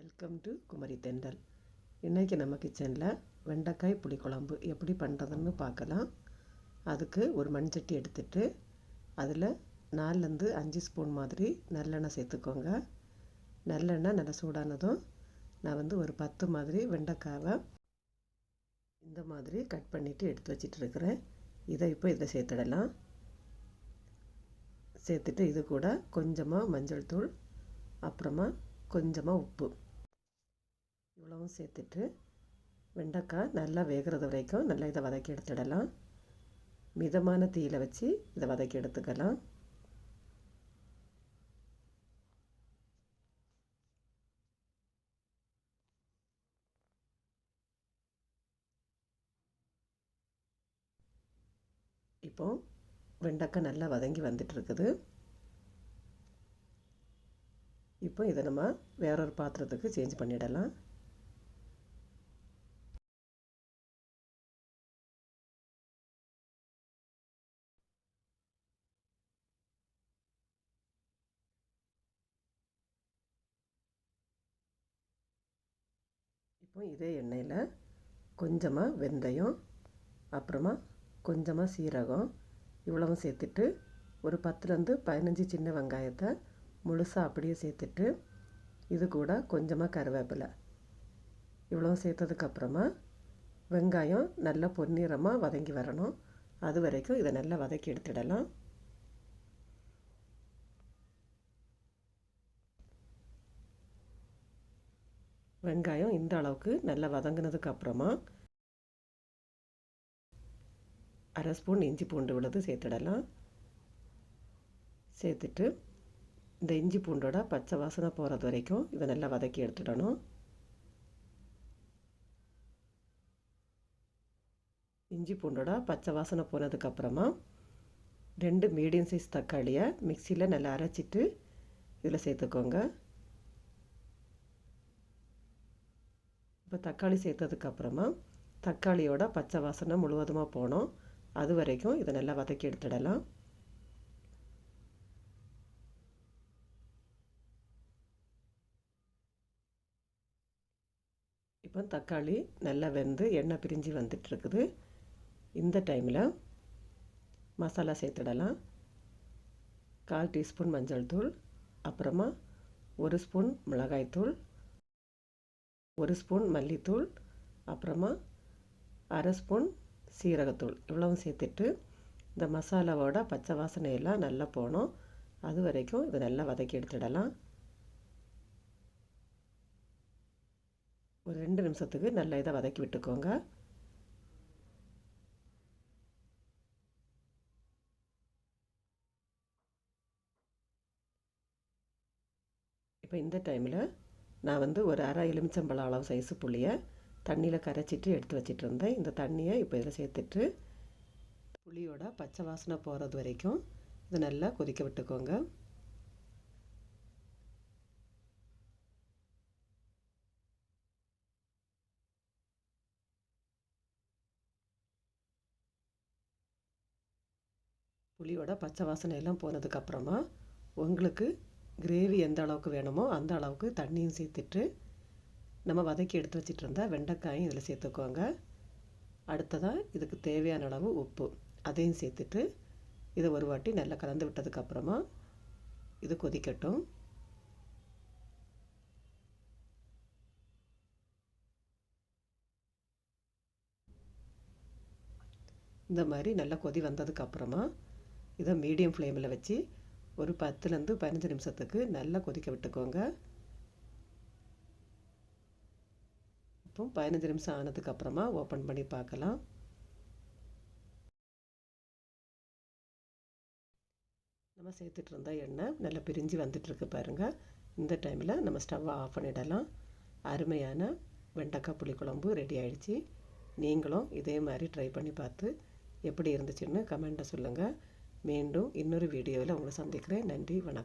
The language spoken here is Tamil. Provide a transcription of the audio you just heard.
வெல்கம் டு குமரி தென்றல். இன்றைக்கி நம்ம கிச்சனில் வெண்டைக்காய் புளிக்குழம்பு எப்படி பண்ணுறதுன்னு பார்க்கலாம். அதுக்கு ஒரு மண்சட்டி எடுத்துகிட்டு அதில் 4லேருந்து 5 ஸ்பூன் மாதிரி நல்லெண்ணெய் சேர்த்துக்கோங்க. நல்லெண்ணெய் நல்லா சூடானதும் நான் ஒரு 10 மாதிரி வெண்டைக்காவை இந்த மாதிரி கட் பண்ணிவிட்டு எடுத்து வச்சிட்ருக்கிறேன். இதை இப்போ இதில் சேர்த்துடலாம். சேர்த்துட்டு இது கூட கொஞ்சமாக மஞ்சள் தூள், அப்புறமா கொஞ்சமாக உப்பு, இவ்வளவும் சேர்த்துட்டு வெண்டைக்காய் நல்லா வேகிறது வரைக்கும் நல்லா இதை வதக்கி எடுத்துடலாம். மிதமான தீயில் வச்சு இதை வதக்கி எடுத்துக்கலாம். இப்போ வெண்டைக்காய் நல்லா வதங்கி வந்துட்டு இருக்குது. இப்போ இதை நம்ம வேறொரு பாத்திரத்துக்கு சேஞ்ச் பண்ணிடலாம். இப்போ இதே எண்ணெயில் கொஞ்சமாக வெந்தயம், அப்புறமா கொஞ்சமாக சீரகம், இவ்வளவும் சேர்த்துட்டு ஒரு 10லேருந்து 15 சின்ன வெங்காயத்தை முழுசாக அப்படியே சேர்த்துட்டு இது கூட கொஞ்சமாக கருவேப்பிலை, இவ்வளவும் சேர்த்ததுக்கப்புறமா வெங்காயம் நல்லா பொன்னிறமாக வதங்கி வரணும். அது வரைக்கும் இதை நல்லா வதக்கி எடுத்துடலாம். வெங்காயம் இந்த அளவுக்கு நல்லா வதங்கினதுக்கு அப்புறமா 1/2 ஸ்பூன் இஞ்சி பூண்டு விழுது சேர்த்துடலாம். சேர்த்துட்டு இந்த இஞ்சி பூண்டோட பச்சை வாசனை போகிறது வரைக்கும் இதை நல்லா வதக்கி எடுத்துடணும். இஞ்சி பூண்டோட பச்சை வாசனை போனதுக்கப்புறமா 2 மீடியம் சைஸ் தக்காளியை மிக்சியில் நல்லா அரைச்சிட்டு இதில் சேர்த்துக்கோங்க. இப்போ தக்காளி சேர்த்ததுக்கப்புறமா தக்காளியோட பச்சை வாசனை முழுவதுமாக போனோம். அது வரைக்கும் இதை நல்லா வதக்கி எடுத்துடலாம். இப்போ தக்காளி நல்லா வெந்து எண்ணெய் பிரிஞ்சு வந்துட்டுருக்குது. இந்த டைமில் மசாலா சேர்த்துடலாம். 1/4 டீஸ்பூன் மஞ்சள் தூள், அப்புறமா 1 ஸ்பூன் மிளகாய்த்தூள், 1 ஸ்பூன் மல்லித்தூள், அப்புறமா 1/2 ஸ்பூன் சீரகத்தூள், இவ்வளவும் சேர்த்துட்டு இந்த மசாலாவோட பச்சை வாசனையெல்லாம் நல்லா போனோம். அது வரைக்கும் இதை நல்லா வதக்கி எடுத்துடலாம். ஒரு 2 நிமிஷத்துக்கு நல்லா இதை வதக்கி விட்டுக்கோங்க. இப்போ இந்த டைமில் நான் ஒரு அரை எலுமிச்சம்பழம் அளவு சைஸு புளியை தண்ணியில் கரைச்சிட்டு எடுத்து வச்சிட்டு இருந்தேன். இந்த தண்ணியை இப்போ இதில் சேர்த்துட்டு புளியோட பச்சை வாசனை போகிறது வரைக்கும் இதை நல்லா கொதிக்க விட்டுக்கோங்க. புளியோட பச்சை வாசனை எல்லாம் போனதுக்கப்புறமா உங்களுக்கு கிரேவி எந்த அளவுக்கு வேணுமோ அந்த அளவுக்கு தண்ணியும் சேர்த்துட்டு நம்ம வதக்கி எடுத்து வச்சிட்டு இருந்தால் வெண்டைக்காயும் இதில் சேர்த்துக்கோங்க. அடுத்ததாக இதுக்கு தேவையான அளவு உப்பு அதையும் சேர்த்துட்டு இதை ஒரு வாட்டி நல்லா கலந்து விட்டதுக்கப்புறமா இது கொதிக்கட்டும். இந்த மாதிரி நல்லா கொதி வந்ததுக்கப்புறமா இதை மீடியம் ஃப்ளேமில் வச்சு ஒரு 10லேருந்து 15 நிமிஷத்துக்கு நல்லா கொதிக்க விட்டுக்கோங்க. இப்போ 15 நிமிஷம் ஆனதுக்கப்புறமா ஓப்பன் பண்ணி பார்க்கலாம். நம்ம சேர்த்துட்டு இருந்த எண்ணெய் நல்லா பிரிஞ்சு வந்துட்டுருக்கு பாருங்கள். இந்த டைமில் நம்ம ஸ்டவ்வை ஆஃப் பண்ணிடலாம். அருமையான வெண்டைக்காய் புளிக்குழம்பு ரெடி ஆகிடுச்சு. நீங்களும் இதே மாதிரி ட்ரை பண்ணி பார்த்து எப்படி இருந்துச்சுன்னு கமெண்ட்டை சொல்லுங்கள். மீண்டும் இன்னொரு வீடியோவில் உங்களை சந்திக்கிறேன். நன்றி, வணக்கம்.